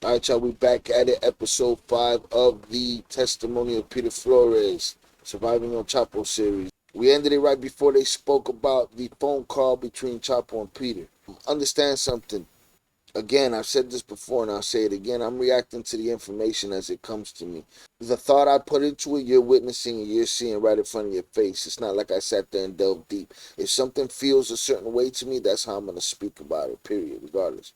All right, y'all, we back at it. Episode 5 of the Testimony of Peter Flores, Surviving on Chapo series. We ended it right before they spoke about the phone call between Chapo and Peter. Understand something. Again, I've said this before and I'll say it again. I'm reacting to the information as it comes to me. The thought I put into it, you're witnessing and you're seeing right in front of your face. It's not like I sat there and delved deep. If something feels a certain way to me, that's how I'm going to speak about it, period, regardless.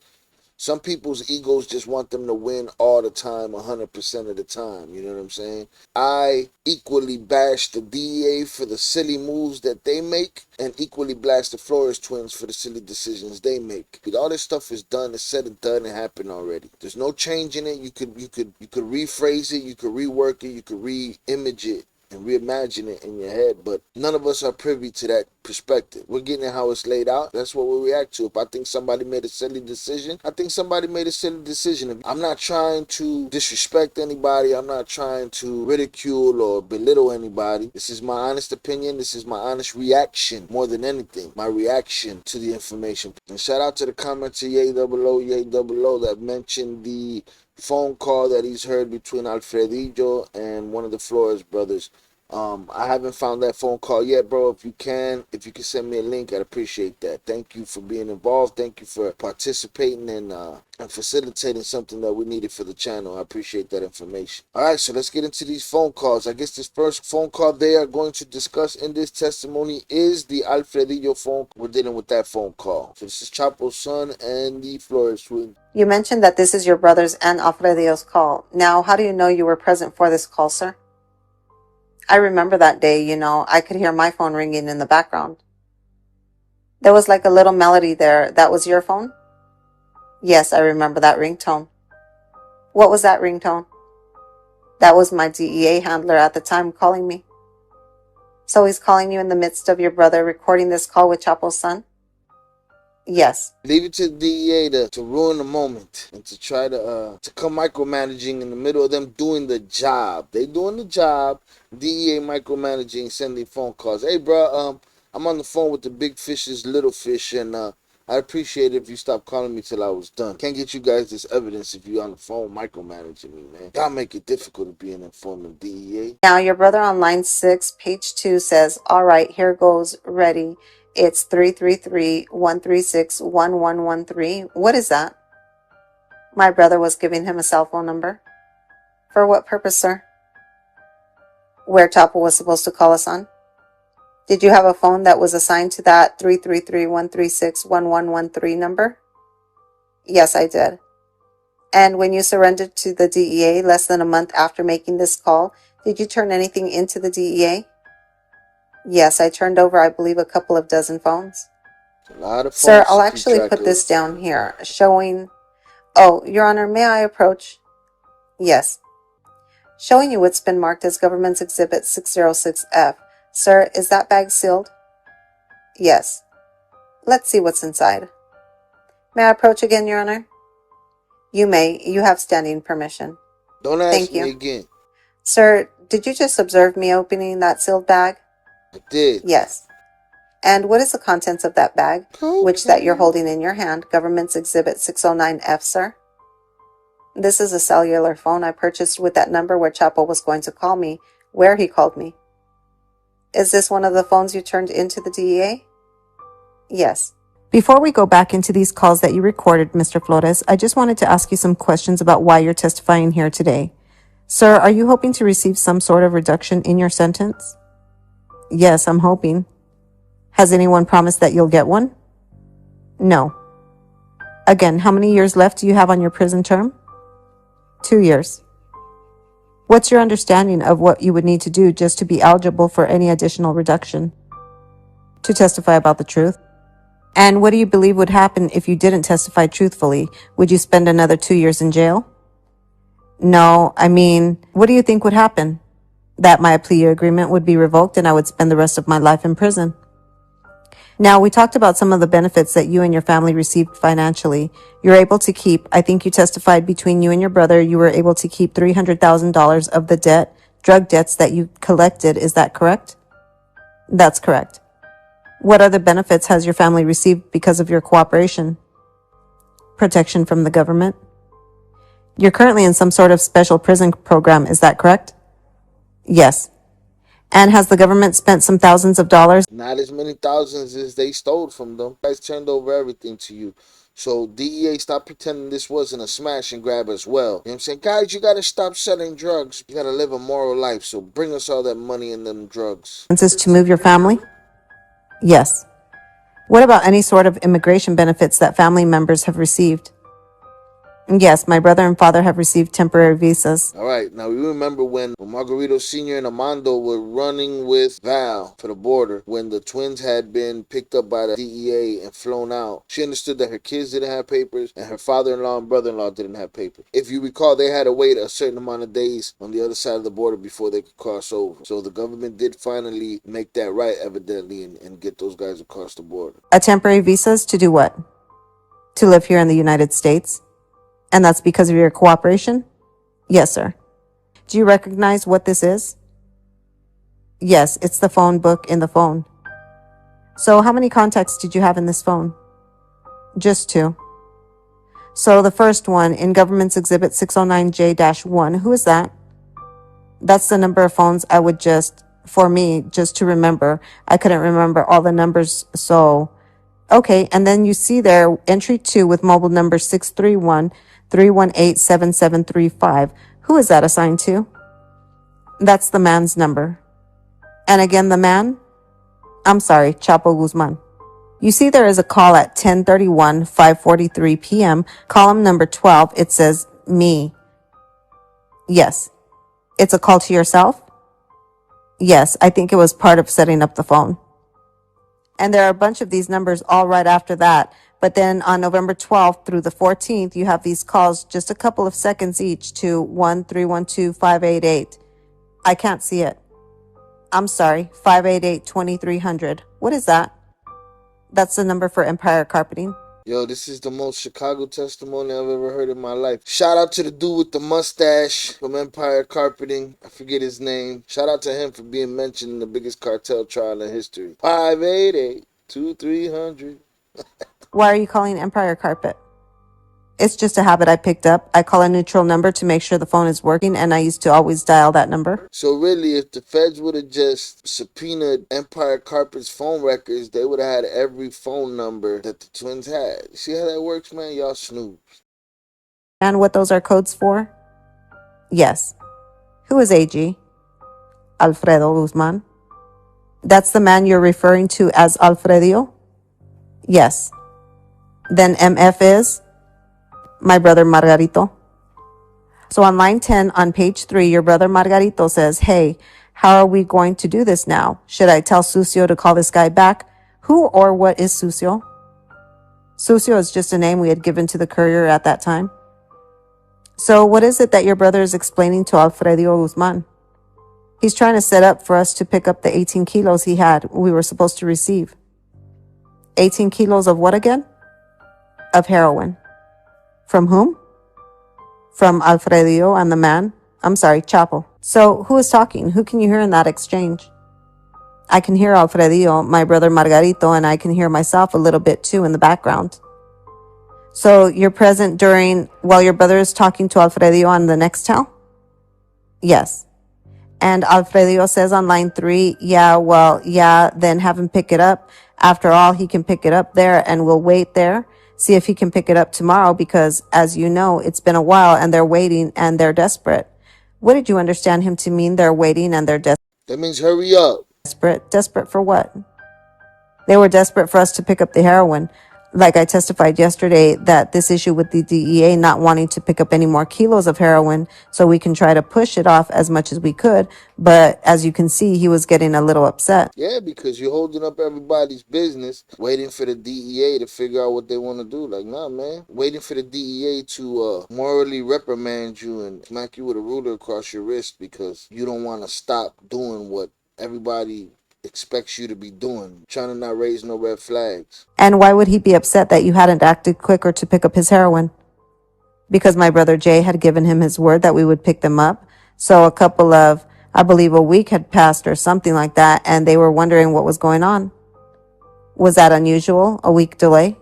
Some people's egos just want them to win all the time, 100% of the time. You know what I'm saying? I equally bash the DEA for the silly moves that they make, and equally blast the Flores twins for the silly decisions they make. All this stuff is done, it's said and done, and happened already. There's no change in it. You could rephrase it, you could rework it, you could re-image it and reimagine it in your head, but none of us are privy to that perspective. We're getting it how it's laid out. That's what we react to. If I think somebody made a silly decision, I think somebody made a silly decision. I'm not trying to disrespect anybody. I'm not trying to ridicule or belittle anybody. This is my honest opinion. This is my honest reaction more than anything. My reaction to the information. And shout out to the commenter Yay Double O that mentioned the phone call that he's heard between Alfredillo and one of the Flores brothers. I haven't found that phone call yet, bro. If you can send me a link, I'd appreciate that. Thank you for being involved. Thank you for participating and facilitating something that we needed for the channel. I appreciate that information. All right, so let's get into these phone calls. I guess this first phone call they are going to discuss in this testimony is the Alfredillo phone. We're dealing with that phone call. So this is Chapo's son and the Flores twins. You mentioned that this is your brother's and Alfredillo's call. Now, how do you know you were present for this call, sir? I remember that day, I could hear my phone ringing in the background. There was like a little melody there. That was your phone? Yes, I remember that ringtone. What was that ringtone? That was my DEA handler at the time calling me. So he's calling you in the midst of your brother recording this call with Chapo's son? Yes. Leave it to the DEA to ruin the moment and to try to come micromanaging in the middle of them doing the job. They doing the job. DEA micromanaging, sending phone calls. Hey, bro, I'm on the phone with the big fish's little fish, and I'd appreciate it if you stop calling me till I was done. Can't get you guys this evidence if you on the phone micromanaging me, man. Y'all make it difficult to be an informant, DEA. Now, your brother on line 6, page 2 says, all right, here goes, ready. It's 333-136-1113. What is that? My brother was giving him a cell phone number. For what purpose, sir? Where Chapo was supposed to call us on? Did you have a phone that was assigned to that 333-136-1113 number? Yes, I did. And when you surrendered to the DEA less than a month after making this call, did you turn anything into the DEA? Yes, I turned over, I believe, a couple of dozen phones. A lot of phones. Sir, I'll actually put this down here, showing... Oh, Your Honor, may I approach? Yes. Showing you what's been marked as Government's Exhibit 606F. Sir, is that bag sealed? Yes. Let's see what's inside. May I approach again, Your Honor? You may. You have standing permission. Don't ask me again. Sir, did you just observe me opening that sealed bag? I did. Yes. And what is the contents of that bag, which that you're holding in your hand, Government's Exhibit 609F, sir? This is a cellular phone I purchased with that number where Chapo was going to call me, where he called me. Is this one of the phones you turned into the DEA? Yes. Before we go back into these calls that you recorded, Mr. Flores, I just wanted to ask you some questions about why you're testifying here today. Sir, are you hoping to receive some sort of reduction in your sentence? Yes, I'm hoping. Has anyone promised that you'll get one? No. Again, how many years left do you have on your prison term? 2 years. What's your understanding of what you would need to do just to be eligible for any additional reduction? To testify about the truth? And what do you believe would happen if you didn't testify truthfully? Would you spend another 2 years in jail? No, what do you think would happen? That my plea agreement would be revoked and I would spend the rest of my life in prison. Now, we talked about some of the benefits that you and your family received financially. You're able to keep, I think you testified between you and your brother, you were able to keep $300,000 of the drug debts that you collected. Is that correct? That's correct. What other benefits has your family received because of your cooperation? Protection from the government. You're currently in some sort of special prison program, is that correct? Yes. And has the government spent some thousands of dollars? Not as many thousands as they stole from them. Guys turned over everything to you. So DEA, stop pretending this wasn't a smash and grab as well. You know what I'm saying? Guys, you gotta stop selling drugs. You gotta live a moral life. So bring us all that money and them drugs. To move your family? Yes. What about any sort of immigration benefits that family members have received? Yes, my brother and father have received temporary visas. All right, now we remember when Margarito Sr. and Armando were running with Val for the border when the twins had been picked up by the DEA and flown out. She understood that her kids didn't have papers and her father-in-law and brother-in-law didn't have papers. If you recall, they had to wait a certain amount of days on the other side of the border before they could cross over. So the government did finally make that right, evidently, and get those guys across the border. A temporary visas to do what? To live here in the United States? And that's because of your cooperation? Yes, sir. Do you recognize what this is? Yes, it's the phone book in the phone. So how many contacts did you have in this phone? Just 2. So the first one in Government's Exhibit 609J-1, who is that? That's the number of phones I would just to remember. I couldn't remember all the numbers, so... Okay, and then you see there entry 2 with mobile number 631-318-7735. Who is that assigned to? That's the man's number. And again, the man? I'm sorry, Chapo Guzman. You see there is a call at 10:31, 5:43 p.m. Column number 12. It says, me. Yes. It's a call to yourself? Yes, I think it was part of setting up the phone. And there are a bunch of these numbers all right after that. But then on November 12th through the 14th, you have these calls just a couple of seconds each to 1-312-588. I can't see it. I'm sorry, 588-2300. What is that? That's the number for Empire Carpeting. Yo, this is the most Chicago testimony I've ever heard in my life. Shout out to the dude with the mustache from Empire Carpeting. I forget his name. Shout out to him for being mentioned in the biggest cartel trial in history. 588-2300. Why are you calling Empire Carpet? It's just a habit I picked up. I call a neutral number to make sure the phone is working, and I used to always dial that number. So really, if the feds would have just subpoenaed Empire Carpet's phone records, they would have had every phone number that the twins had. See how that works, man? Y'all snoobs. And what those are codes for? Yes. Who is AG? Alfredo Guzman. That's the man you're referring to as Alfredio? Yes. Then MF is? My brother Margarito. So on line 10 on page 3, your brother Margarito says, hey, how are we going to do this now? Should I tell Sucio to call this guy back? Who or what is Sucio? Sucio is just a name we had given to the courier at that time. So what is it that your brother is explaining to Alfredo Guzman? He's trying to set up for us to pick up the 18 kilos we were supposed to receive. 18 kilos of what again? Of heroin. From whom? From Alfredo and the man. I'm sorry, Chapo. So who is talking? Who can you hear in that exchange? I can hear Alfredo, my brother Margarito, and I can hear myself a little bit too in the background. So you're present while your brother is talking to Alfredo on the next tel? Yes. And Alfredo says on line 3, then have him pick it up. After all, he can pick it up there and we'll wait there. See if he can pick it up tomorrow because, as you know, it's been a while and they're waiting and they're desperate. What did you understand him to mean they're waiting and they're desperate? That means hurry up. Desperate? Desperate for what? They were desperate for us to pick up the heroin. Like I testified yesterday that this issue with the DEA not wanting to pick up any more kilos of heroin so we can try to push it off as much as we could. But as you can see, he was getting a little upset. Yeah, because you're holding up everybody's business, waiting for the DEA to figure out what they want to do. Like, nah, man. Waiting for the DEA to morally reprimand you and smack you with a ruler across your wrist because you don't want to stop doing what everybody expects you to be doing, trying to not raise no red flags. And why would he be upset that you hadn't acted quicker to pick up his heroin? Because my brother Jay had given him his word that we would pick them up. So I believe a week had passed or something like that, and they were wondering what was going on. Was that unusual, a week delay?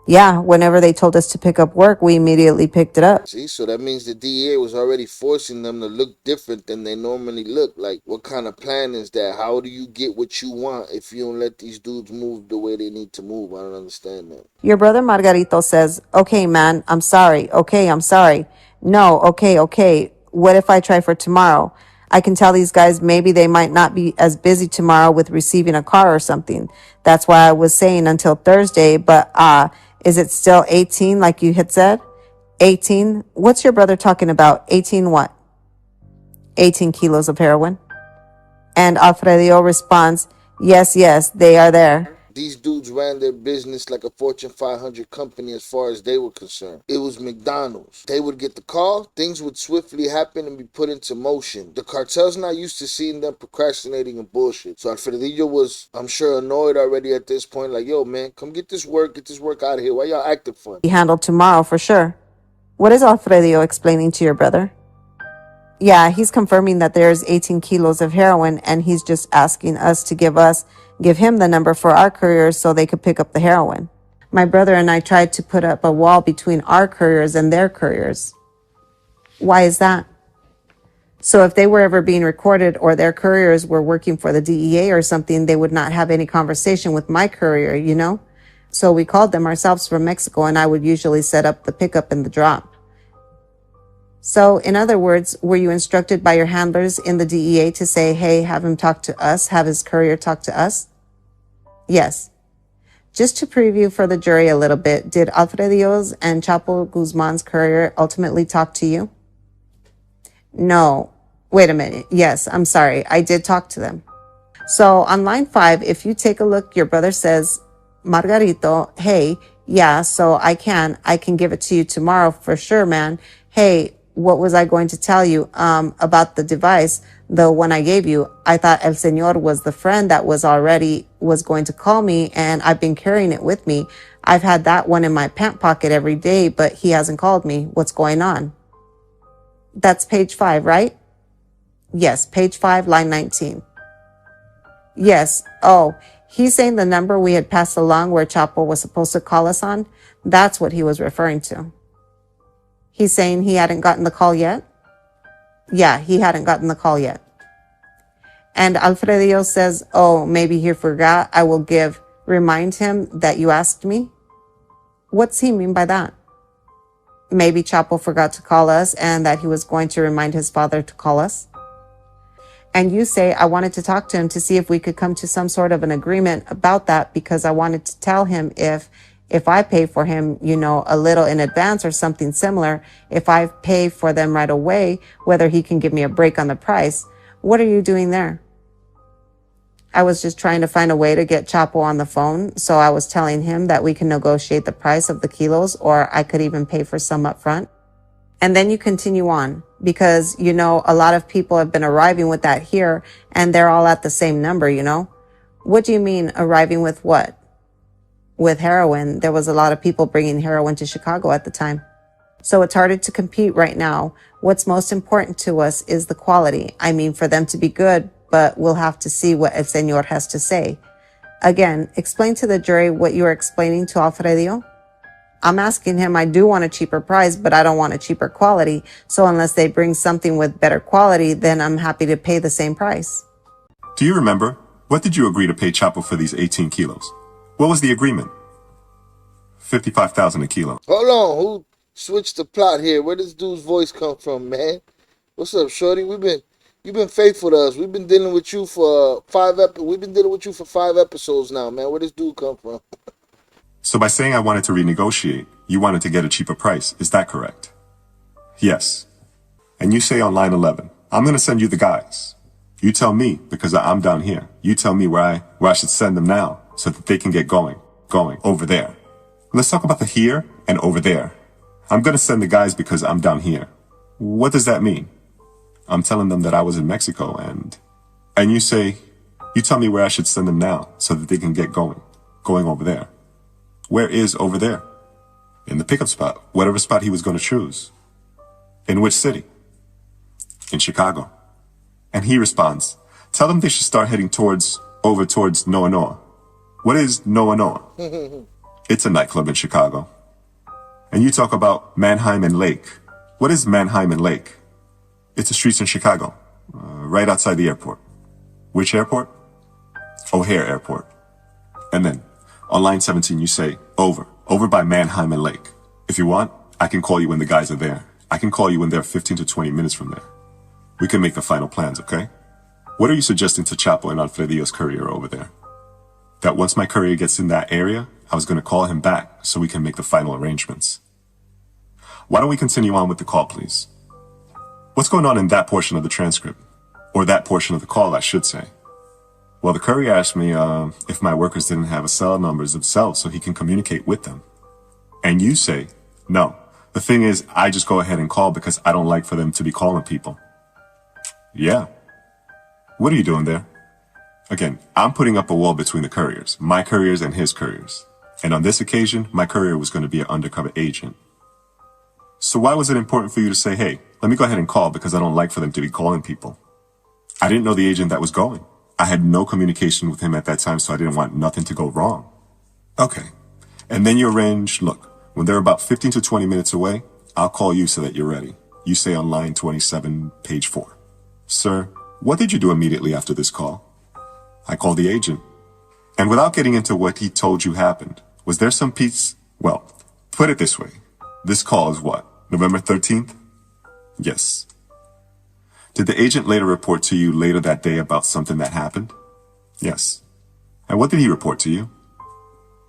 Yeah, whenever they told us to pick up work, we immediately picked it up. See, so that means the DEA was already forcing them to look different than they normally look. Like, what kind of plan is that? How do you get what you want if you don't let these dudes move the way they need to move? I don't understand that. Your brother Margarito says, okay, man, I'm sorry. Okay, I'm sorry. No, okay, okay. What if I try for tomorrow? I can tell these guys maybe they might not be as busy tomorrow with receiving a car or something. That's why I was saying until Thursday, but is it still 18 like you had said? 18? What's your brother talking about? 18 what? 18 kilos of heroin. And Alfredo responds, yes, yes, they are there. These dudes ran their business like a Fortune 500 company as far as they were concerned. It was McDonald's. They would get the call, things would swiftly happen and be put into motion. The cartel's not used to seeing them procrastinating and bullshit. So Alfredillo was, I'm sure, annoyed already at this point. Like, yo, man, come get this work out of here. Why y'all acting funny? Be handled tomorrow for sure. What is Alfredo explaining to your brother? Yeah, he's confirming that there's 18 kilos of heroin and he's just asking us to give him the number for our couriers so they could pick up the heroin. My brother and I tried to put up a wall between our couriers and their couriers. Why is that? So if they were ever being recorded or their couriers were working for the DEA or something, they would not have any conversation with my courier, you know? So we called them ourselves from Mexico and I would usually set up the pickup and the drop. So, in other words, were you instructed by your handlers in the DEA to say, hey, have him talk to us, have his courier talk to us? Yes. Just to preview for the jury a little bit, did Alfredio's and Chapo Guzman's courier ultimately talk to you? No. Wait a minute. Yes, I'm sorry. I did talk to them. So on line 5, if you take a look, your brother says, Margarito, hey, yeah, so I can give it to you tomorrow for sure, man. Hey, what was I going to tell you about the device, the one I gave you? I thought El Señor was the friend that was going to call me, and I've been carrying it with me. I've had that one in my pant pocket every day, but he hasn't called me. What's going on? That's page 5, right? Yes, page 5, line 19. Yes. Oh, he's saying the number we had passed along where Chapo was supposed to call us on. That's what he was referring to. He's saying he hadn't gotten the call yet? Yeah, he hadn't gotten the call yet. And Alfredo says, oh, maybe he forgot. I will remind him that you asked me. What's he mean by that? Maybe Chapo forgot to call us and that he was going to remind his father to call us. And you say, I wanted to talk to him to see if we could come to some sort of an agreement about that because I wanted to tell him if I pay for him, a little in advance or something similar, if I pay for them right away, whether he can give me a break on the price. What are you doing there? I was just trying to find a way to get Chapo on the phone. So I was telling him that we can negotiate the price of the kilos, or I could even pay for some up front. And then you continue on because, a lot of people have been arriving with that here and they're all at the same number, What do you mean arriving with what? With heroin. There was a lot of people bringing heroin to Chicago at the time. So it's harder to compete right now. What's most important to us is the quality. I mean, for them to be good, but we'll have to see what El Señor has to say. Again, explain to the jury what you are explaining to Alfredo. I'm asking him, I do want a cheaper price, but I don't want a cheaper quality. So unless they bring something with better quality, then I'm happy to pay the same price. Do you remember? What did you agree to pay Chapo for these 18 kilos? What was the agreement? $55,000 a kilo. Hold on, who switched the plot here? Where does dude's voice come from, man? What's up, shorty? You've been faithful to us. We've been dealing with you for 5 episodes now, man. Where does dude come from? So by saying I wanted to renegotiate, you wanted to get a cheaper price. Is that correct? Yes. And you say on line 11, I'm going to send you the guys. You tell me, because I'm down here. You tell me where I should send them now so that they can get going over there. Let's talk about the here and over there. I'm going to send the guys because I'm down here. What does that mean? I'm telling them that I was in Mexico and you tell me where I should send them now so that they can get going over there. Where is over there? In the pickup spot, whatever spot he was going to choose. In which city? In Chicago. And he responds, tell them they should start heading towards Noa Noa. What is Noa Noa? It's a nightclub in Chicago. And you talk about Mannheim and Lake. What is Mannheim and Lake? It's the streets in Chicago, right outside the airport. Which airport? O'Hare Airport. And then, on line 17, you say, over by Mannheim and Lake. If you want, I can call you when the guys are there. I can call you when they're 15 to 20 minutes from there. We can make the final plans, okay? What are you suggesting to Chapo and Alfredio's courier over there? That once my courier gets in that area, I was going to call him back so we can make the final arrangements. Why don't we continue on with the call, please? What's going on in that portion of the transcript? Or that portion of the call, I should say. Well, the courier asked me if my workers didn't have a cell numbers themselves so he can communicate with them. And you say, no. The thing is, I just go ahead and call because I don't like for them to be calling people. Yeah. What are you doing there? Again, I'm putting up a wall between the couriers, my couriers and his couriers. And on this occasion, my courier was going to be an undercover agent. So why was it important for you to say, hey, let me go ahead and call because I don't like for them to be calling people? I didn't know the agent that was going. I had no communication with him at that time, so I didn't want nothing to go wrong. Okay. And then you arrange, look, when they're about 15 to 20 minutes away, I'll call you so that you're ready. You say on line 27, page 4. Sir, what did you do immediately after this call? I called the agent. And without getting into what he told you happened, was there some piece? Well, put it this way. This call is what? November 13th? Yes. Did the agent later report to you later that day about something that happened? Yes. And what did he report to you?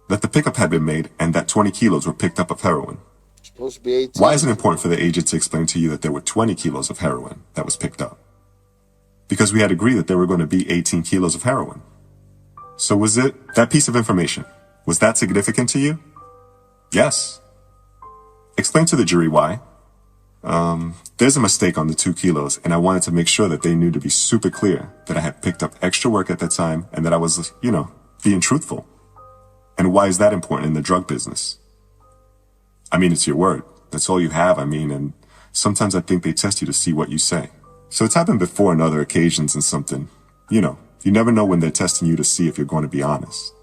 That the pickup had been made and that 20 kilos were picked up of heroin. Supposed to be 18. Why is it important for the agent to explain to you that there were 20 kilos of heroin that was picked up? Because we had agreed that there were going to be 18 kilos of heroin. So was it, that piece of information, was that significant to you? Yes. Explain to the jury why. There's a mistake on the 2 kilos, and I wanted to make sure that they knew to be super clear that I had picked up extra work at that time and that I was, being truthful. And why is that important in the drug business? I mean, it's your word. That's all you have, and sometimes I think they test you to see what you say. So it's happened before on other occasions and something. You never know when they're testing you to see if you're going to be honest.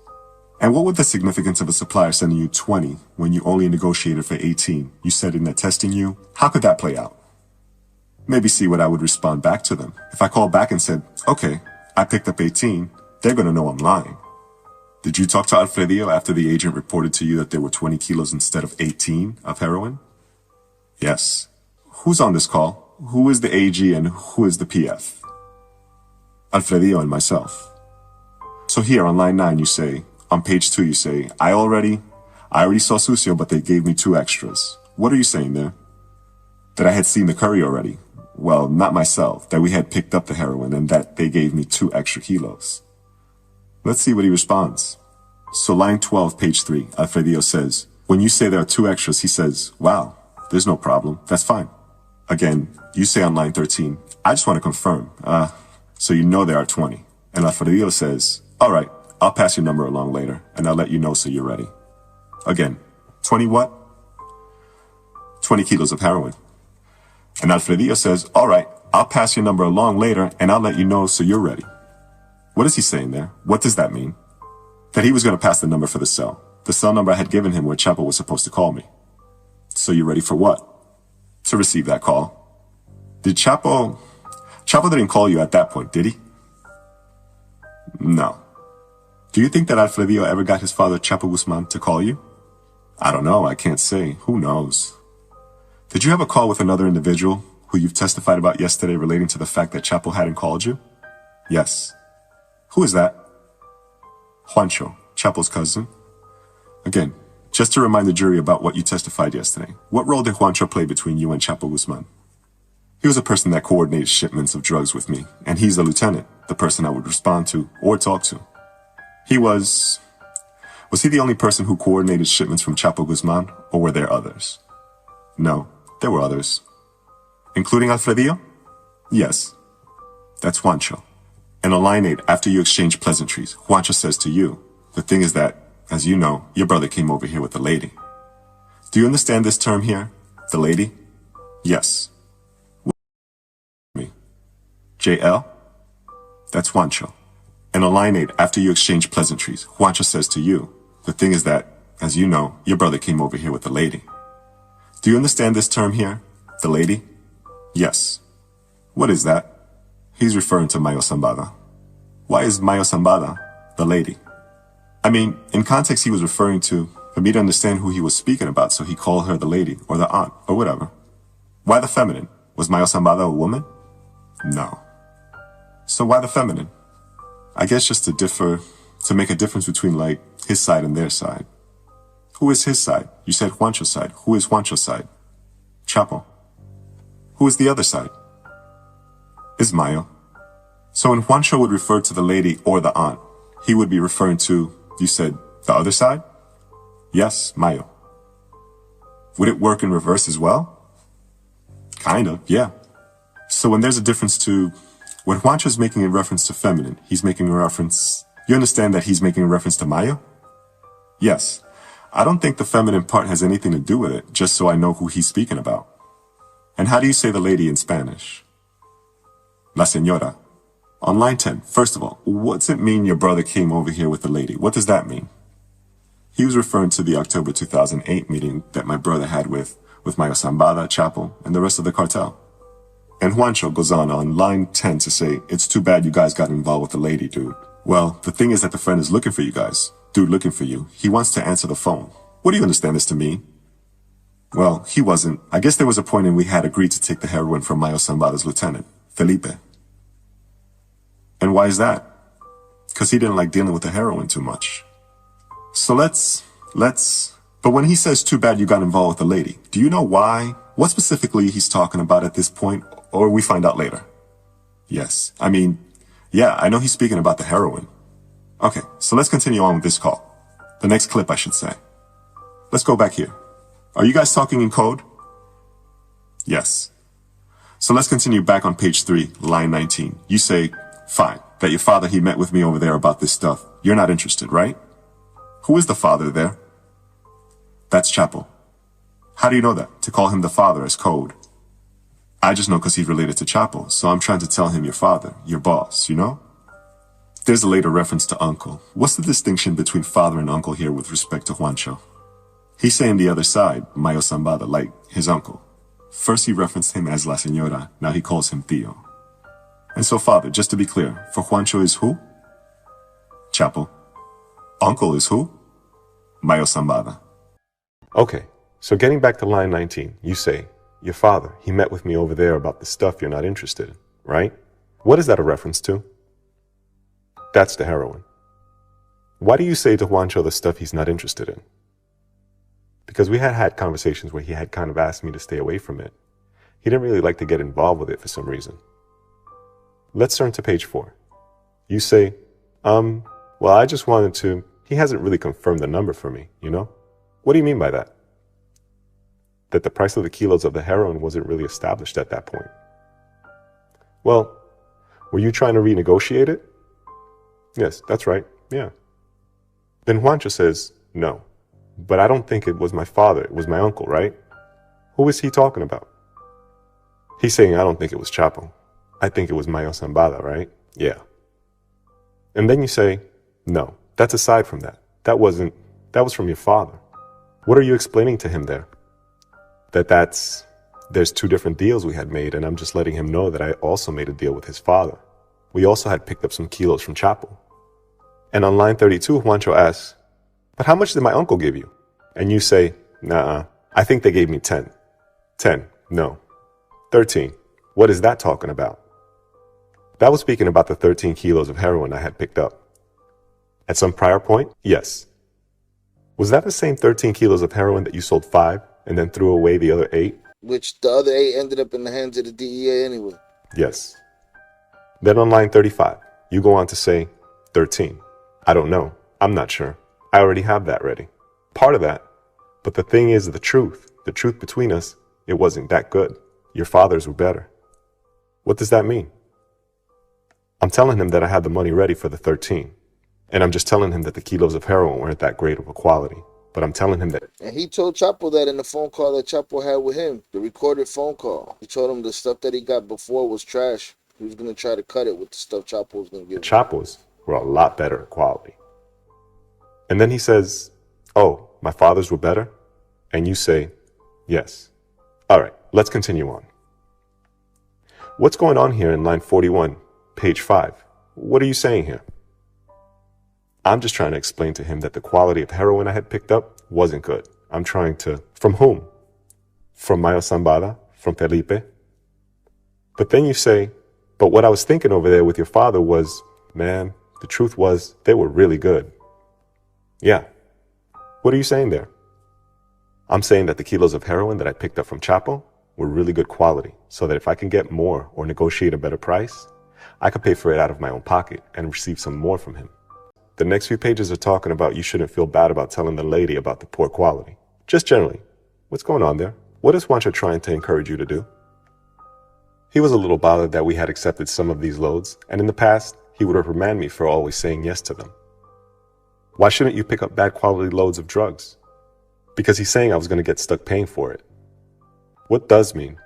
And what would the significance of a supplier sending you 20 when you only negotiated for 18? You said in that testing you, how could that play out? Maybe see what I would respond back to them. If I called back and said, okay, I picked up 18, they're going to know I'm lying. Did you talk to Alfredio after the agent reported to you that there were 20 kilos instead of 18 of heroin? Yes. Who's on this call? Who is the AG and who is the PF? Alfredio and myself. So here on line 9 you say, on page 2 you say, I already saw Sucio, but they gave me 2 extras. What are you saying there? That I had seen the curry already. Well, not myself, that we had picked up the heroin and that they gave me 2 extra kilos. Let's see what he responds. So line 12, page 3, Alfredio says, when you say there are 2 extras, he says, wow, there's no problem. That's fine. Again, you say on line 13, I just want to confirm. So you know there are 20. And Alfredio says, all right, I'll pass your number along later and I'll let you know so you're ready. Again, 20 what? 20 kilos of heroin. And Alfredio says, all right, I'll pass your number along later and I'll let you know so you're ready. What is he saying there? What does that mean? That he was going to pass the number for the cell number I had given him when Chapo was supposed to call me. So you're ready for what? To receive that call. Did Chapo didn't call you at that point, did he? No. Do you think that Alfredio ever got his father Chapo Guzman to call you? I don't know, I can't say. Who knows? Did you have a call with another individual who you've testified about yesterday relating to the fact that Chapo hadn't called you? Yes. Who is that? Juancho, Chapo's cousin. Again, just to remind the jury about what you testified yesterday, what role did Juancho play between you and Chapo Guzman? He was a person that coordinated shipments of drugs with me, and he's the lieutenant, the person I would respond to or talk to. Was he the only person who coordinated shipments from Chapo Guzman, or were there others? No, there were others. Including Alfredio? Yes. That's Juancho. And on line 8, after you exchange pleasantries, Juancho says to you, the thing is that, as you know, your brother came over here with a lady. Do you understand this term here? The lady? Yes. Me. JL? That's Juancho. And on line 8, after you exchange pleasantries, Juancho says to you, the thing is that, as you know, your brother came over here with the lady. Do you understand this term here? The lady? Yes. What is that? He's referring to Mayo Zambada. Why is Mayo Zambada the lady? I mean, in context he was referring to, for me to understand who he was speaking about, so he called her the lady, or the aunt, or whatever. Why the feminine? Was Mayo Zambada a woman? No. So why the feminine? I guess just to make a difference between, like, his side and their side. Who is his side? You said Juancho's side. Who is Juancho's side? Chapo. Who is the other side? Is Mayo. So when Juancho would refer to the lady or the aunt, he would be referring to, you said, the other side? Yes, Mayo. Would it work in reverse as well? Kind of, yeah. So when there's a difference to, when Juancho's making a reference to feminine, he's making a reference, you understand that he's making a reference to Mayo? Yes. I don't think the feminine part has anything to do with it, just so I know who he's speaking about. And how do you say the lady in Spanish? La señora. On line 10, first of all, what's it mean your brother came over here with the lady? What does that mean? He was referring to the October 2008 meeting that my brother had with Mayo Zambada, Chapo, and the rest of the cartel. And Juancho goes on line 10 to say, it's too bad you guys got involved with the lady, dude. Well, the thing is that the friend is looking for you guys. Dude looking for you. He wants to answer the phone. What do you understand this to mean? Well, he wasn't. I guess there was a point in we had agreed to take the heroin from Mayo Zambada's lieutenant, Felipe. And why is that? Because he didn't like dealing with the heroin too much. So but when he says too bad you got involved with the lady, do you know why? What specifically he's talking about at this point, or we find out later? Yes. I mean, yeah, I know he's speaking about the heroin. Okay, so let's continue on with this call. The next clip, I should say. Let's go back here. Are you guys talking in code? Yes. So let's continue back on page 3, line 19. You say, fine, that your father, he met with me over there about this stuff. You're not interested, right? Who is the father there? That's Chapo. How do you know that? To call him the father as code. I just know because he's related to Chapo, so I'm trying to tell him your father, your boss, you know? There's a later reference to uncle. What's the distinction between father and uncle here with respect to Juancho? He's saying the other side, Mayo Zambada, like his uncle. First he referenced him as La Señora, now he calls him Tío. And so father, just to be clear, for Juancho is who? Chapo. Uncle is who? Mayo Zambada. Okay, so getting back to line 19, you say, your father, he met with me over there about the stuff you're not interested in, right? What is that a reference to? That's the heroin. Why do you say to Juancho the stuff he's not interested in? Because we had conversations where he had kind of asked me to stay away from it. He didn't really like to get involved with it for some reason. Let's turn to page 4. You say, well, I just wanted to, he hasn't really confirmed the number for me, you know? What do you mean by that? That the price of the kilos of the heroin wasn't really established at that point. Well, were you trying to renegotiate it? Yes, that's right, yeah. Then Juancho says, no, but I don't think it was my father, it was my uncle, right? Who is he talking about? He's saying, I don't think it was Chapo. I think it was Mayo Zambada, right? Yeah. And then you say, no, that's aside from that. That was from your father. What are you explaining to him there? There's 2 different deals we had made, and I'm just letting him know that I also made a deal with his father. We also had picked up some kilos from Chapo. And on line 32, Juancho asks, but how much did my uncle give you? And you say, nah, I think they gave me 10. 10, no. 13, what is that talking about? That was speaking about the 13 kilos of heroin I had picked up. At some prior point, yes. Was that the same 13 kilos of heroin that you sold 5 and then threw away the other 8? Which the other 8 ended up in the hands of the DEA anyway. Yes. Then on line 35, you go on to say 13. I don't know. I'm not sure. I already have that ready. Part of that. But the thing is the truth between us, it wasn't that good. Your fathers were better. What does that mean? I'm telling him that I had the money ready for the 13. And I'm just telling him that the kilos of heroin weren't that great of a quality. But I'm telling him that. And he told Chapo that in the phone call that Chapo had with him, the recorded phone call. He told him the stuff that he got before was trash. He was going to try to cut it with the stuff Chapo was going to give him. The Chapos were a lot better quality. And then he says, oh, my father's were better? And you say, yes. All right, let's continue on. What's going on here in line 41, page 5? What are you saying here? I'm just trying to explain to him that the quality of heroin I had picked up wasn't good. I'm trying to... From whom? From Mayo Zambada? From Felipe? But then you say, but what I was thinking over there with your father was, man, the truth was they were really good. Yeah. What are you saying there? I'm saying that the kilos of heroin that I picked up from Chapo were really good quality, so that if I can get more or negotiate a better price, I could pay for it out of my own pocket and receive some more from him. The next few pages are talking about you shouldn't feel bad about telling the lady about the poor quality. Just generally, what's going on there? What is Juancho trying to encourage you to do? He was a little bothered that we had accepted some of these loads, and in the past, he would reprimand me for always saying yes to them. Why shouldn't you pick up bad quality loads of drugs? Because he's saying I was going to get stuck paying for it. What does mean?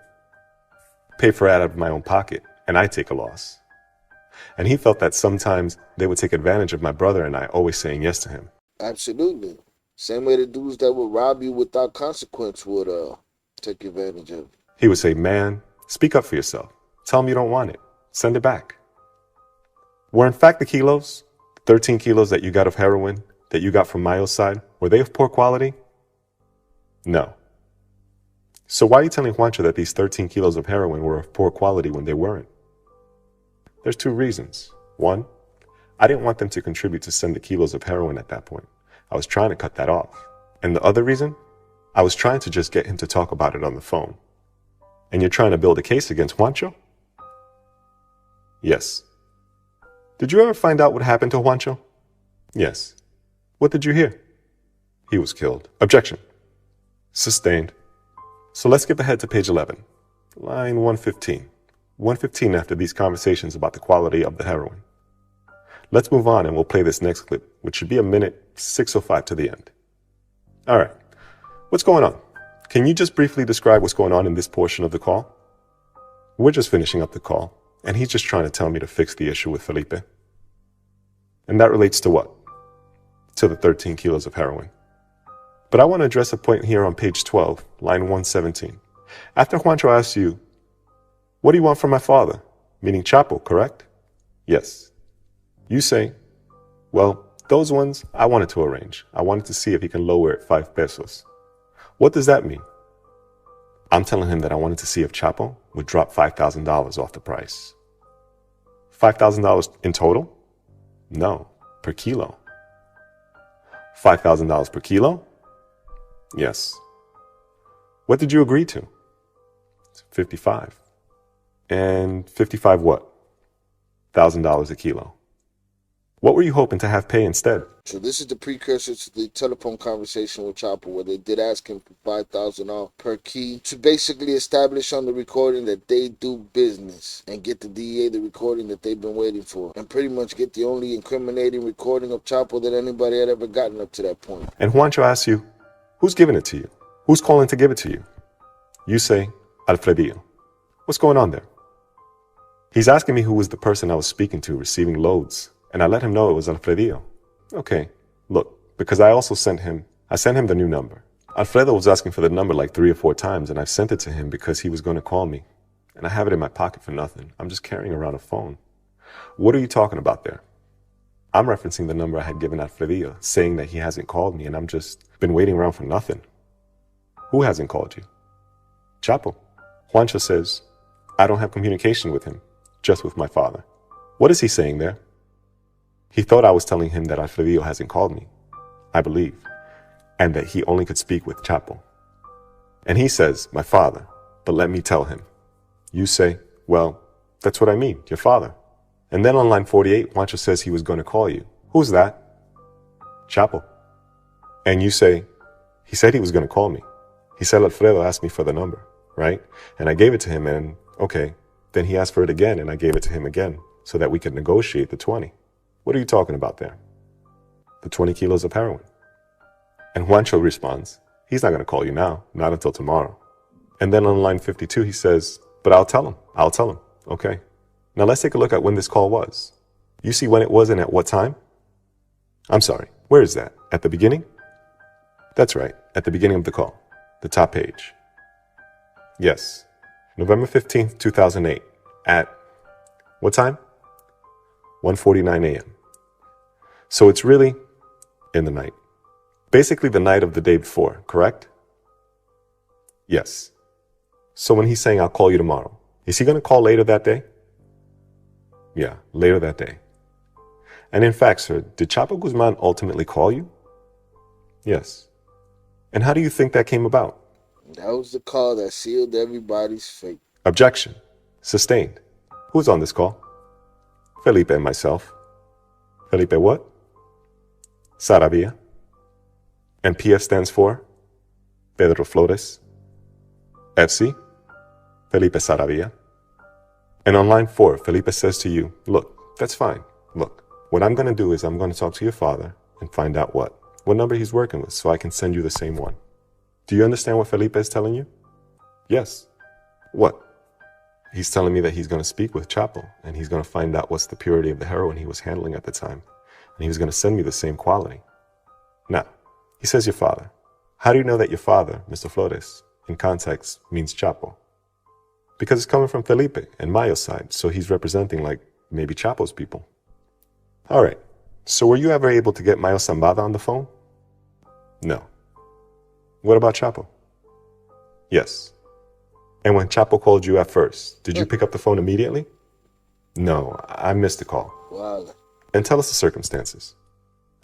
Pay for it out of my own pocket, and I take a loss. And he felt that sometimes they would take advantage of my brother and I always saying yes to him. Absolutely. Same way the dudes that would rob you without consequence would take advantage of. He would say, man, speak up for yourself. Tell him you don't want it. Send it back. Were in fact the kilos, 13 kilos that you got of heroin, that you got from Mayo's side, were they of poor quality? No. So why are you telling Juancho that these 13 kilos of heroin were of poor quality when they weren't? There's two reasons. One, I didn't want them to contribute to send the kilos of heroin at that point. I was trying to cut that off. And the other reason, I was trying to just get him to talk about it on the phone. And you're trying to build a case against Juancho? Yes. Did you ever find out what happened to Juancho? Yes. What did you hear? He was killed. Objection. Sustained. So let's skip ahead to page 11, line 115. 115 after these conversations about the quality of the heroin. Let's move on and we'll play this next clip, which should be a minute 6:05 to the end. All right. What's going on? Can you just briefly describe what's going on in this portion of the call? We're just finishing up the call, and he's just trying to tell me to fix the issue with Felipe. And that relates to what? To the 13 kilos of heroin. But I want to address a point here on page 12, line 117. After Juancho asks you, what do you want from my father? Meaning Chapo, correct? Yes. You say, well, those ones I wanted to arrange. I wanted to see if he can lower it 5 pesos. What does that mean? I'm telling him that I wanted to see if Chapo would drop $5,000 off the price. $5,000 in total? No, per kilo. $5,000 per kilo? Yes. What did you agree to? 55. And 55 what? $1,000 a kilo. What were you hoping to have pay instead? So this is the precursor to the telephone conversation with Chapo, where they did ask him for $5,000 per key to basically establish on the recording that they do business and get the DEA the recording that they've been waiting for, and pretty much get the only incriminating recording of Chapo that anybody had ever gotten up to that point. And Juancho asks you, who's giving it to you? Who's calling to give it to you? You say, Alfredillo. What's going on there? He's asking me who was the person I was speaking to receiving loads, and I let him know it was Alfredillo. Okay, look, because I sent him the new number. Alfredo was asking for the number like 3 or 4 times, and I sent it to him because he was going to call me. And I have it in my pocket for nothing. I'm just carrying around a phone. What are you talking about there? I'm referencing the number I had given Alfredillo, saying that he hasn't called me, and I'm just been waiting around for nothing. Who hasn't called you? Chapo. Juancho says, I don't have communication with him, just with my father. What is he saying there? He thought I was telling him that Alfredillo hasn't called me, I believe, and that he only could speak with Chapo. And he says, my father, but let me tell him. You say, well, that's what I mean, your father. And then on line 48, Juancho says he was going to call you. Who's that? Chapo. And you say, he said he was going to call me. He said Alfredo asked me for the number, right? And I gave it to him, and okay, then he asked for it again, and I gave it to him again so that we could negotiate the 20. What are you talking about there? The 20 kilos of heroin. And Juancho responds, he's not going to call you now, not until tomorrow. And then on line 52, he says, but I'll tell him. Okay. Now let's take a look at when this call was. You see when it was and at what time? I'm sorry, where is that? At the beginning? That's right, at the beginning of the call, the top page. Yes, November 15th, 2008, at what time? 1:49 a.m. So it's really in the night. Basically the night of the day before, correct? Yes. So when he's saying, I'll call you tomorrow, is he going to call later that day? Yeah, later that day. And in fact, sir, did Chapo Guzman ultimately call you? Yes. And how do you think that came about? That was the call that sealed everybody's fate. Objection. Sustained. Who's on this call? Felipe and myself. Felipe what? Saravia. And PF stands for Pedro Flores. FC, Felipe Saravia. And on line 4, Felipe says to you, look, that's fine. Look, what I'm going to do is I'm going to talk to your father and find out what number he's working with so I can send you the same one. Do you understand what Felipe is telling you? Yes. What? He's telling me that he's going to speak with Chapo and he's going to find out what's the purity of the heroin he was handling at the time. And he was going to send me the same quality. Now, he says your father. How do you know that your father, Mr. Flores, in context means Chapo? Because it's coming from Felipe and Mayo's side, so he's representing like maybe Chapo's people. All right, so were you ever able to get Mayo Zambada on the phone? No. What about Chapo? Yes. And when Chapo called you at first, did you pick up the phone immediately? No, I missed the call. Wow. And tell us the circumstances.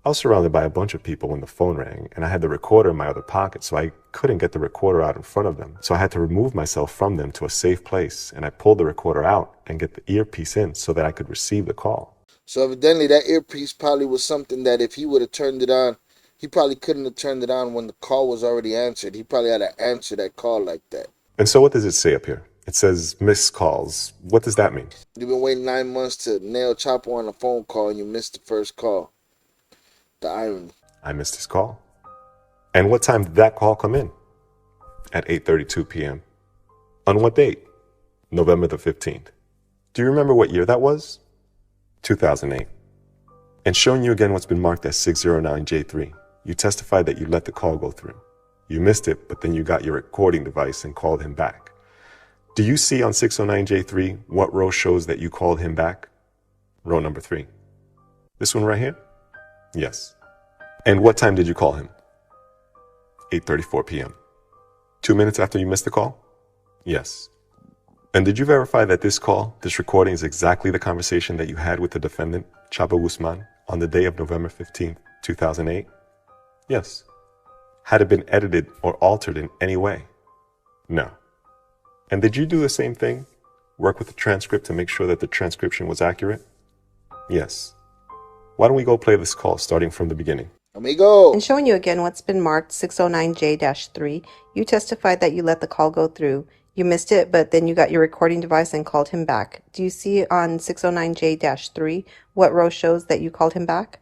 I was surrounded by a bunch of people when the phone rang, and I had the recorder in my other pocket, so I couldn't get the recorder out in front of them. So I had to remove myself from them to a safe place, and I pulled the recorder out and get the earpiece in so that I could receive the call. So evidently that earpiece probably was something that if he would have turned it on, he probably couldn't have turned it on when the call was already answered. He probably had to answer that call like that. And so what does it say up here? It says missed calls. What does that mean? You've been waiting 9 months to nail Chapo on a phone call and you missed the first call. The irony. I missed his call. And what time did that call come in? At 8:32 p.m. On what date? November the 15th. Do you remember what year that was? 2008. And showing you again what's been marked as 609J3. You testified that you let the call go through. You missed it, but then you got your recording device and called him back. Do you see on 609J3 what row shows that you called him back? Row number 3. This one right here? Yes. And what time did you call him? 8:34 p.m. 2 minutes after you missed the call? Yes. And did you verify that this call, this recording, is exactly the conversation that you had with the defendant, Chapo Guzman, on the day of November 15th, 2008? Yes. Had it been edited or altered in any way? No. And did you do the same thing? Work with the transcript to make sure that the transcription was accurate? Yes. Why don't we go play this call starting from the beginning? Amigo! And showing you again what's been marked 609J-3, you testified that you let the call go through. You missed it, but then you got your recording device and called him back. Do you see on 609J-3 what row shows that you called him back?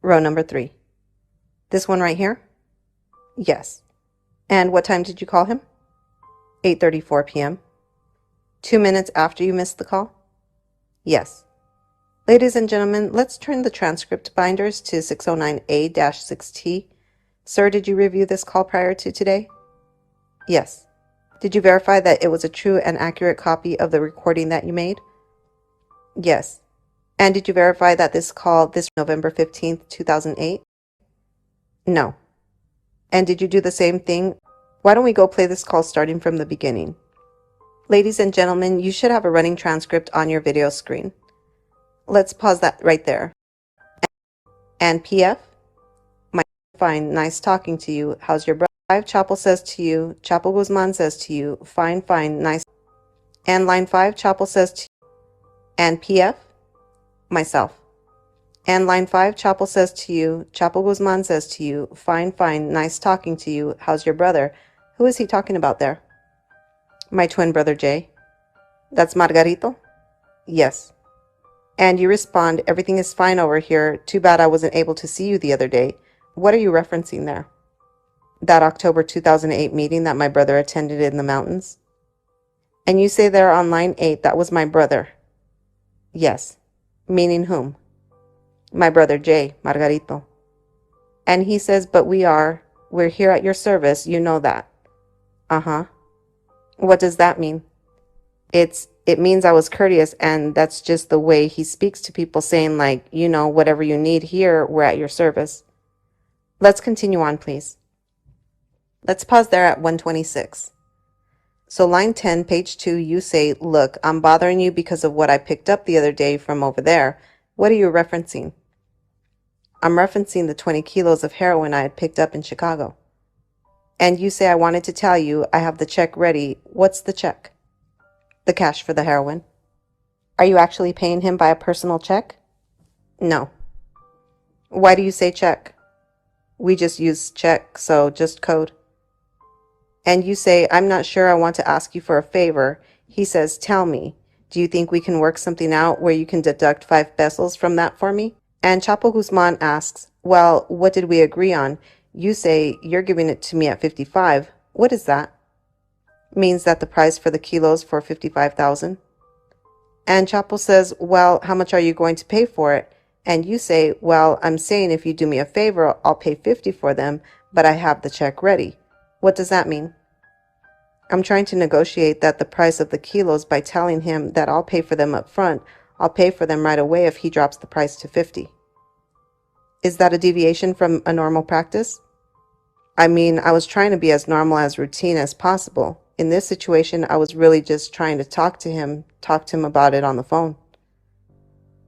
Row number 3. This one right here? Yes. And what time did you call him? 8:34 p.m. 2 minutes after you missed the call? Yes. Ladies and gentlemen, let's turn the transcript binders to 609A-6T. Sir, did you review this call prior to today? Yes. Did you verify that it was a true and accurate copy of the recording that you made? Yes. And did you verify that this call, this November 15th, 2008? No. And did you do the same thing? Why don't we go play this call starting from the beginning? Ladies and gentlemen, you should have a running transcript on your video screen. Let's pause that right there. And PF? Fine, nice talking to you. How's your brother? Chapo says to you, Chapo Guzman says to you, fine, nice. And line 5, Chapo says to you, and PF? Myself. And line 5, Chapo says to you, Chapo Guzman says to you, fine, nice talking to you. How's your brother? Who is he talking about there? My twin brother, Jay. That's Margarito? Yes. And you respond, everything is fine over here. Too bad I wasn't able to see you the other day. What are you referencing there? That October 2008 meeting that my brother attended in the mountains? And you say there on line 8, that was my brother. Yes. Meaning whom? My brother Jay, Margarito. And he says, but we are. we're here at your service, you know that. Uh-huh. What does that mean? It means I was courteous, and that's just the way he speaks to people, saying like, whatever you need here, we're at your service. Let's continue on, please. Let's pause there at 126. So line 10, page 2, you say, look, I'm bothering you because of what I picked up the other day from over there. What are you referencing? I'm referencing the 20 kilos of heroin I had picked up in Chicago. And you say I wanted to tell you I have the check ready. What's the check? The cash for the heroin. Are you actually paying him by a personal check? No. Why do you say check? We just use check, so just code. And you say, I'm not sure, I want to ask you for a favor. He says, tell me. Do you think we can work something out where you can deduct 5 pesos from that for me? And Chapo Guzman asks, well, what did we agree on? You say, you're giving it to me at 55. What is that? Means that the price for the kilos for 55,000. And Chapo says, well, how much are you going to pay for it? And you say, well, I'm saying if you do me a favor, I'll pay 50 for them, but I have the check ready. What does that mean? I'm trying to negotiate that the price of the kilos by telling him that I'll pay for them up front. I'll pay for them right away if he drops the price to 50. Is that a deviation from a normal practice? I mean, I was trying to be as normal as routine as possible. In this situation, I was really just trying to talk to him about it on the phone.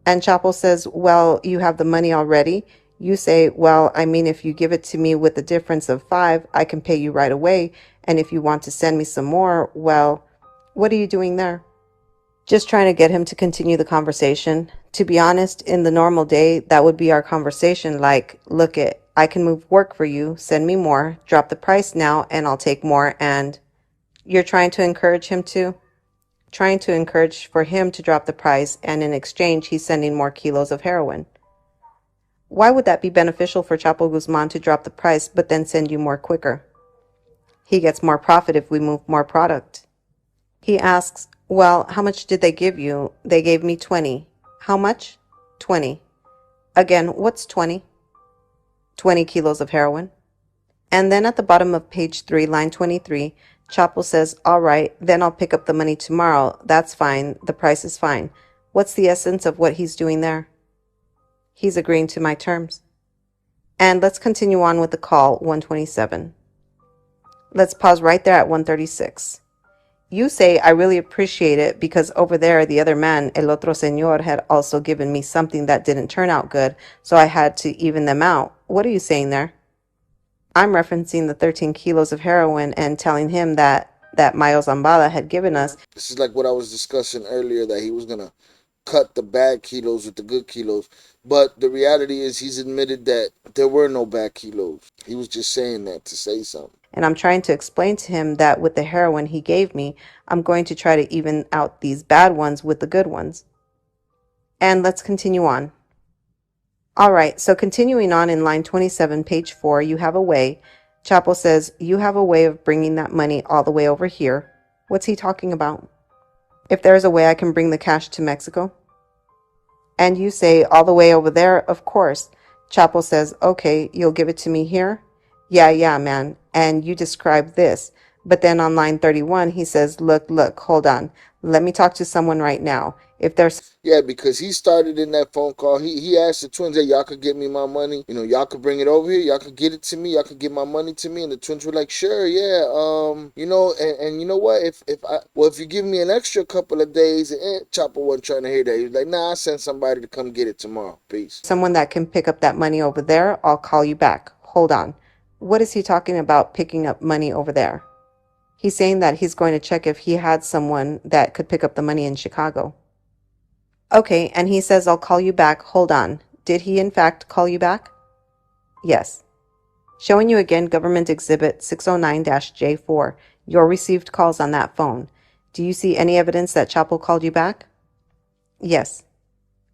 And Chapo says, well, you have the money already. You say, well, I mean, if you give it to me with a difference of 5, I can pay you right away. And if you want to send me some more, well, what are you doing there? Just trying to get him to continue the conversation. To be honest, in the normal day, that would be our conversation like, look it, I can move work for you, send me more, drop the price now, and I'll take more. And you're trying to encourage him to? Trying to encourage for him to drop the price, and in exchange, he's sending more kilos of heroin. Why would that be beneficial for Chapo Guzman to drop the price but then send you more quicker? He gets more profit if we move more product. He asks, well, how much did they give you? They gave me 20. How much? 20. Again, what's 20? 20 kilos of heroin. And then at the bottom of page 3, line 23, Chapo says, all right, then I'll pick up the money tomorrow. That's fine. The price is fine. What's the essence of what he's doing there? He's agreeing to my terms. And let's continue on with the call, 127. Let's pause right there at 136. You say, I really appreciate it because over there, the other man, el otro señor, had also given me something that didn't turn out good, so I had to even them out. What are you saying there? I'm referencing the 13 kilos of heroin and telling him that Mayo Zambada had given us. This is like what I was discussing earlier, that he was going to cut the bad kilos with the good kilos. But the reality is he's admitted that there were no bad kilos. He was just saying that to say something. And I'm trying to explain to him that with the heroin he gave me, I'm going to try to even out these bad ones with the good ones. And let's continue on. All right, so continuing on in line 27, page 4, you have a way. Chapo says, you have a way of bringing that money all the way over here. What's he talking about? If there's a way I can bring the cash to Mexico? And you say, all the way over there, of course. Chapo says, okay, you'll give it to me here? Yeah, man. And you describe this. But then on line 31, he says, look, hold on. Let me talk to someone right now. If there's... Yeah, because he started in that phone call. He asked the twins, hey, y'all could get me my money. Y'all could bring it over here. Y'all could get it to me. Y'all could get my money to me. And the twins were like, sure, yeah. And you know what? If you give me an extra couple of days, Chapo wasn't trying to hear that. He was like, nah, I'll send somebody to come get it tomorrow. Peace. Someone that can pick up that money over there, I'll call you back. Hold on. What is he talking about picking up money over there? He's saying that he's going to check if he had someone that could pick up the money in Chicago. Okay, and he says, I'll call you back. Hold on. Did he in fact call you back? Yes. Showing you again Government Exhibit 609-J4, your received calls on that phone. Do you see any evidence that Chapo called you back? Yes.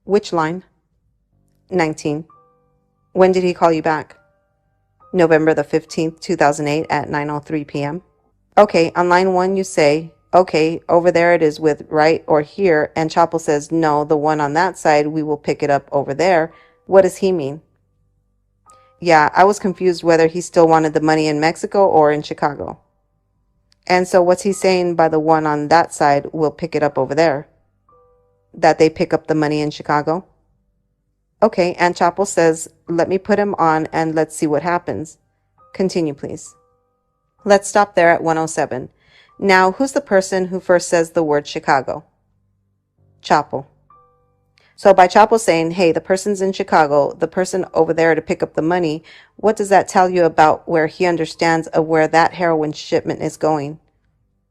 Which line? 19. When did he call you back? November the 15th, 2008 at 9:03 p.m. Okay, on line 1 you say, okay, over there it is with right or here, and Chapo says, no, the one on that side, we will pick it up over there. What does he mean? Yeah, I was confused whether he still wanted the money in Mexico or in Chicago. And so what's he saying by the one on that side will pick it up over there? That they pick up the money in Chicago? Okay, and Chapo says, let me put him on and let's see what happens. Continue, please. Let's stop there at 107. Now, who's the person who first says the word Chicago? Chapo. So by Chapo saying, hey, the person's in Chicago, the person over there to pick up the money, what does that tell you about where he understands of where that heroin shipment is going?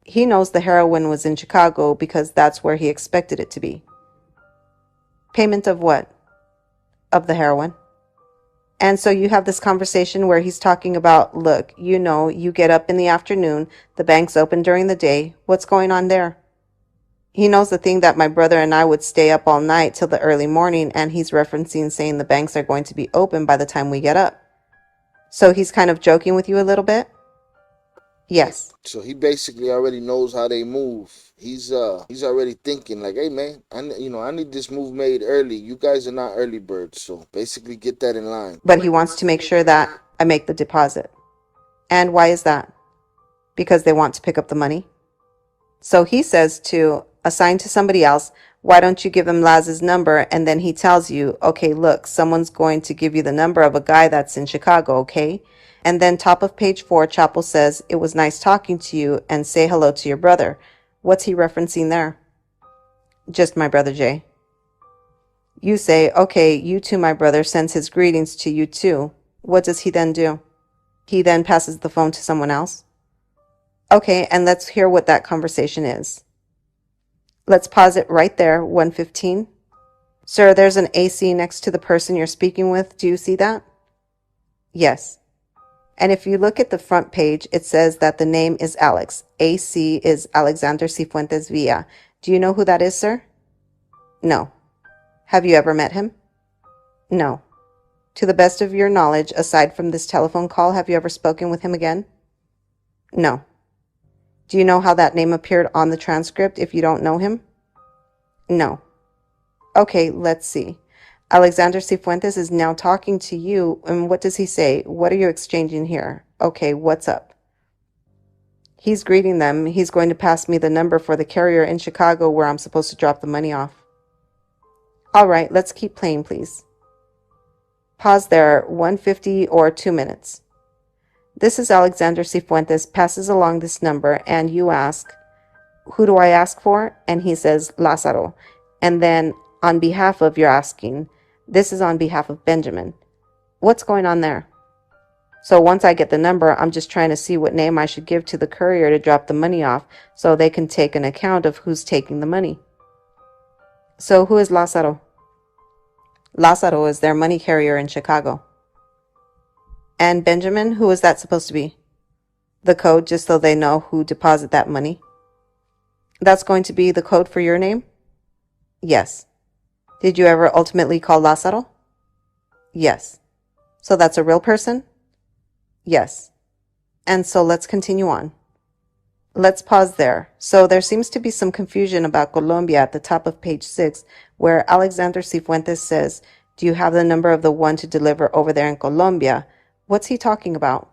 He knows the heroin was in Chicago because that's where he expected it to be. Payment of what? Of the heroin. And so you have this conversation where he's talking about, look, you get up in the afternoon, the bank's open during the day. What's going on there? He knows the thing that my brother and I would stay up all night till the early morning, and he's referencing saying the banks are going to be open by the time we get up. So he's kind of joking with you a little bit? Yes. So he basically already knows how they move. He's already thinking like, hey man, I need this move made early. You guys are not early birds, so basically get that in line. But he wants to make sure that I make the deposit. And why is that? Because they want to pick up the money. So he says to assign to somebody else, why don't you give him Laz's number? And then he tells you, okay, look, someone's going to give you the number of a guy that's in Chicago, okay? And then top of page 4, Chapo says, it was nice talking to you and say hello to your brother. What's he referencing there? Just my brother Jay. You say, okay, you too, my brother, sends his greetings to you too. What does he then do? He then passes the phone to someone else? Okay, and let's hear what that conversation is. Let's pause it right there, 115. Sir, there's an AC next to the person you're speaking with. Do you see that? Yes. And if you look at the front page, it says that the name is Alex. AC is Alexander Cifuentes Villa. Do you know who that is, sir? No. Have you ever met him? No. To the best of your knowledge, aside from this telephone call, have you ever spoken with him again? No. Do you know how that name appeared on the transcript if you don't know him? No. Okay, let's see. Alexander Cifuentes is now talking to you, and what does he say? What are you exchanging here? Okay, what's up? He's greeting them. He's going to pass me the number for the carrier in Chicago where I'm supposed to drop the money off. All right, let's keep playing, please. Pause there, 150 or 2 minutes. This is Alexander Cifuentes, passes along this number, and you ask, who do I ask for? And he says, Lázaro. And then, on behalf of, you're asking, this is on behalf of Benjamin. What's going on there? So once I get the number, I'm just trying to see what name I should give to the courier to drop the money off so they can take an account of who's taking the money. So who is Lázaro? Lázaro is their money carrier in Chicago. And Benjamin, who is that supposed to be? The code, just so they know who deposited that money. That's going to be the code for your name? Yes. Did you ever ultimately call Lázaro? Yes. So that's a real person? Yes. And so let's continue on. Let's pause there. So there seems to be some confusion about Colombia at the top of page 6, where Alexander Cifuentes says, do you have the number of the one to deliver over there in Colombia? What's he talking about?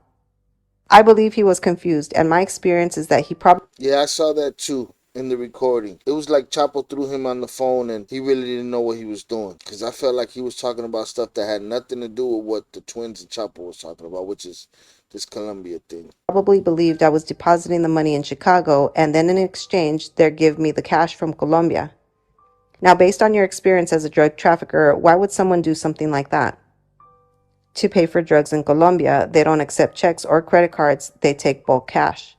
I believe he was confused, and my experience is that he probably... Yeah, I saw that too in the recording. It was like Chapo threw him on the phone and he really didn't know what he was doing. Because I felt like he was talking about stuff that had nothing to do with what the twins and Chapo was talking about, which is this Colombia thing. Probably believed I was depositing the money in Chicago, and then in exchange, they'd give me the cash from Colombia. Now, based on your experience as a drug trafficker, why would someone do something like that? To pay for drugs in Colombia, they don't accept checks or credit cards, they take bulk cash.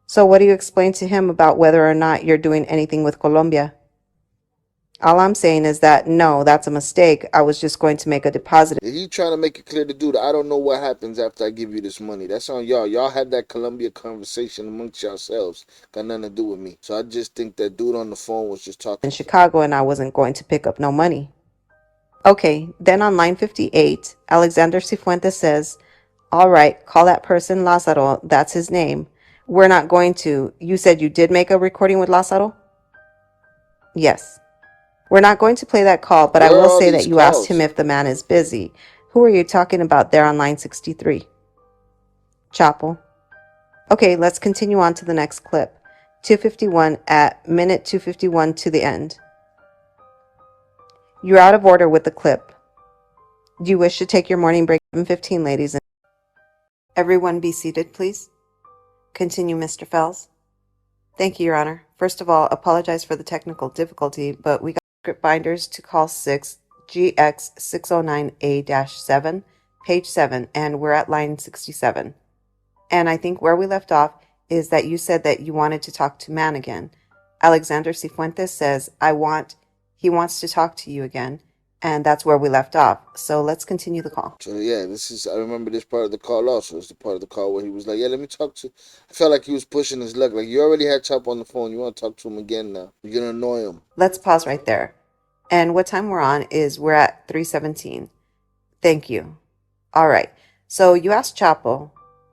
So what do you explain to him about whether or not you're doing anything with Colombia? All I'm saying is that, no, that's a mistake. I was just going to make a deposit. He trying to make it clear to dude, I don't know what happens after I give you this money. That's on y'all. Y'all had that Colombia conversation amongst yourselves. Got nothing to do with me. So I just think that dude on the phone was just talking in Chicago, and I wasn't going to pick up no money. Okay, then on line 58, Alexander Cifuentes says, all right, call that person Lázaro. That's his name. We're not going to. You said you did make a recording with Lázaro? Yes. We're not going to play that call, but I will say that you asked him if the man is busy. Who are you talking about there on line 63? Chapo. Okay, let's continue on to the next clip. 251 at minute 251 to the end. You're out of order with the clip. Do you wish to take your morning break at 7:15, ladies? Everyone be seated, please. Continue, Mr. Fells. Thank you, Your Honor. First of all, apologize for the technical difficulty, but we got script binders to call 6 GX 609A-7, page 7, and we're at line 67. And I think where we left off is that you said that you wanted to talk to Man again. Alexander Cifuentes says, he wants to talk to you again. And that's where we left off. So let's continue the call. So yeah, I remember this part of the call also. It's the part of the call where he was like, yeah, let me talk to, I felt like he was pushing his luck. Like, you already had Chop on the phone. You want to talk to him again now. You're going to annoy him. Let's pause right there. And what time we're on is we're at 3:17. Thank you. All right. So you asked Chapo.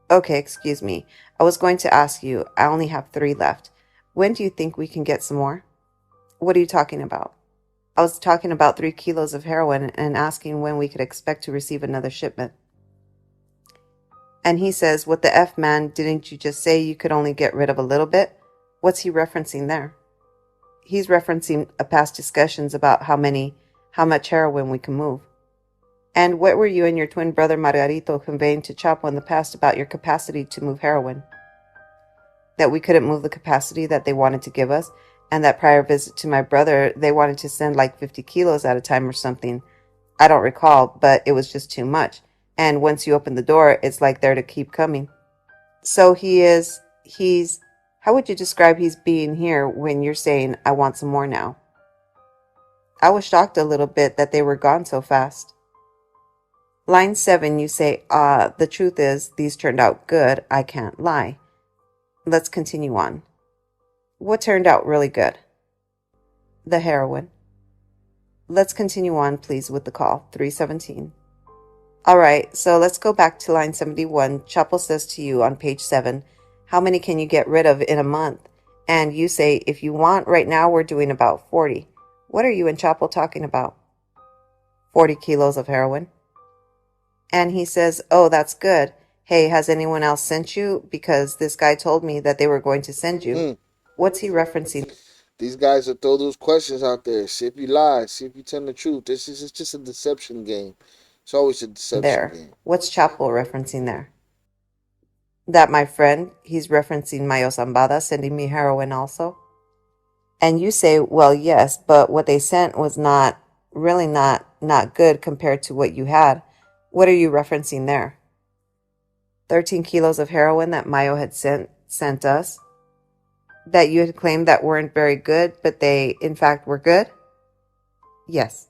Okay, excuse me. I was going to ask you. I only have 3 left. When do you think we can get some more? What are you talking about? I was talking about 3 kilos of heroin and asking when we could expect to receive another shipment. And he says, what the F, man, didn't you just say you could only get rid of a little bit? What's he referencing there? He's referencing a past discussions about how much heroin we can move. And what were you and your twin brother Margarito conveying to Chapo in the past about your capacity to move heroin? That we couldn't move the capacity that they wanted to give us, and that prior visit to my brother, they wanted to send like 50 kilos at a time or something. I don't recall, but it was just too much. And once you open the door, it's like they're to keep coming. So how would you describe he's being here when you're saying, I want some more now? I was shocked a little bit that they were gone so fast. Line 7, you say, the truth is, these turned out good. I can't lie. Let's continue on. What turned out really good? The heroin. Let's continue on, please, with the call. 3:17. All right, so let's go back to line 71. Chapo says to you on page 7, how many can you get rid of in a month? And you say, if you want, right now we're doing about 40. What are you and Chapo talking about? 40 kilos of heroin. And he says, oh, that's good. Hey, has anyone else sent you? Because this guy told me that they were going to send you. What's he referencing? These guys will throw those questions out there. See if you lie. See if you tell the truth. It's just a deception game. It's always a deception game. What's Chapo referencing there? That my friend, he's referencing Mayo Zambada sending me heroin also. And you say, well, yes, but what they sent was not good compared to what you had. What are you referencing there? 13 kilos of heroin that Mayo had sent us, that you had claimed that weren't very good, but they in fact were good? Yes.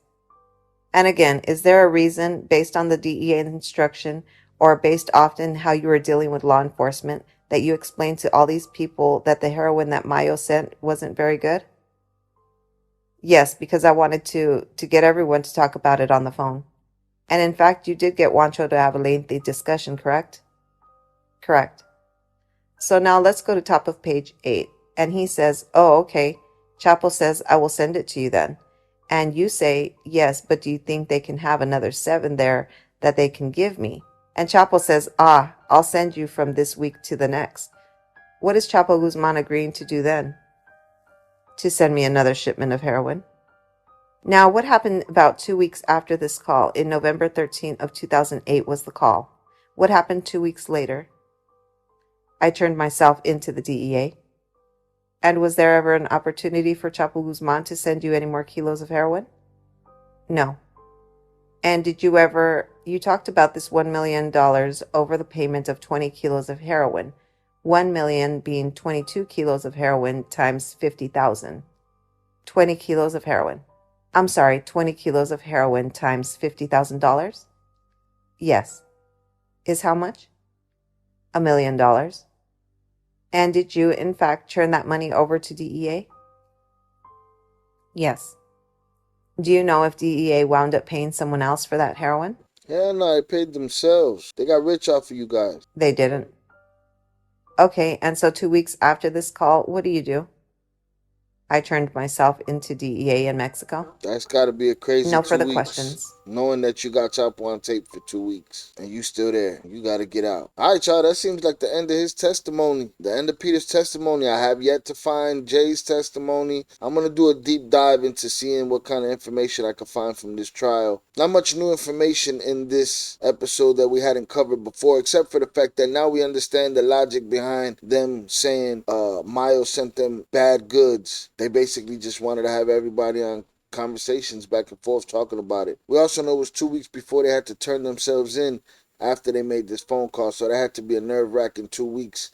And again, is there a reason based on the DEA instruction or based often how you were dealing with law enforcement that you explained to all these people that the heroin that Mayo sent wasn't very good? Yes, because I wanted to get everyone to talk about it on the phone. And in fact, you did get Juancho to have a lengthy discussion, correct? Correct. So now let's go to top of page 8. And he says, oh, okay. Chapo says, I will send it to you then. And you say, yes, but do you think they can have another 7 there that they can give me? And Chapo says, I'll send you from this week to the next. What is Chapo Guzman agreeing to do then? To send me another shipment of heroin. Now, what happened about 2 weeks after this call? In November 13th of 2008 was the call. What happened 2 weeks later? I turned myself into the DEA. And was there ever an opportunity for Chapo Guzman to send you any more kilos of heroin? No. And did you talked about this $1 million over the payment of 20 kilos of heroin. 1 million being 22 kilos of heroin times 50,000. 20 kilos of heroin. 20 kilos of heroin times $50,000? Yes. Is how much? $1 million. And did you, in fact, turn that money over to DEA? Yes. Do you know if DEA wound up paying someone else for that heroin? Hell no, they paid themselves. They got rich off of you guys. They didn't. Okay, and so 2 weeks after this call, what do you do? I turned myself into DEA in Mexico. That's got to be a crazy No 2 further weeks. questions. Knowing that you got Chapo on tape for 2 weeks and you still there. You got to get out. All right, y'all. That seems like the end of his testimony. The end of Peter's testimony. I have yet to find Jay's testimony. I'm going to do a deep dive into seeing what kind of information I can find from this trial. Not much new information in this episode that we hadn't covered before, except for the fact that now we understand the logic behind them saying Miles sent them bad goods. They basically just wanted to have everybody on conversations back and forth talking about it. We also know it was 2 weeks before they had to turn themselves in after they made this phone call, so that had to be a nerve-wracking 2 weeks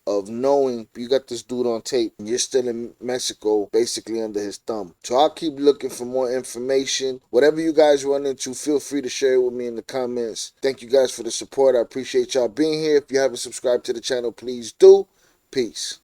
of knowing you got this dude on tape and you're still in Mexico basically under his thumb. So I'll keep looking for more information. Whatever you guys run into, feel free to share it with me in the comments. Thank you guys for the support. I appreciate y'all being here. If you haven't subscribed to the channel, please do. Peace.